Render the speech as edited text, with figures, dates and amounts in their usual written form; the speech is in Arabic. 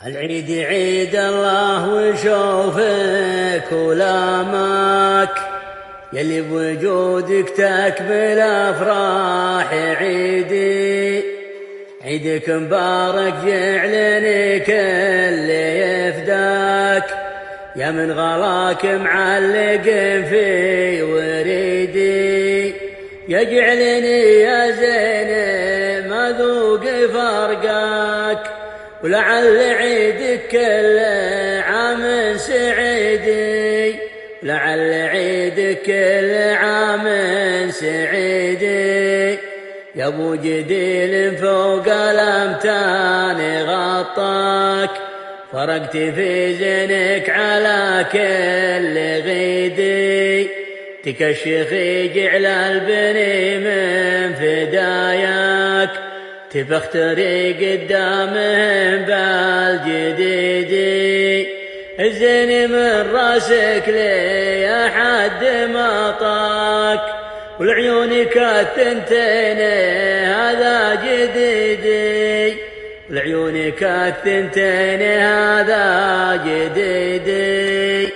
العيد عيد الله وشوفك ولامك، يلي بوجودك تكمل افراح عيدي. عيدك مبارك جعلني كل يفداك، يا من غلاك معلق في وريدي. يجعلني يا زين ما ذوق فرقك، ولعل عيدك كل عام سعيدي، لعل عيدك كل عام سعيدي. يا ابو جديل فوق الامتان غطاك، فرقت في زينك على كل غيدي. تكشخ جعل البني من فداياك، تبختري قدامهم بالجديدي. الزين من راسك لي يا حد ما طاك، ولعيونك الثنتين هذا جديدي، ولعيونك الثنتين هذا جديدي.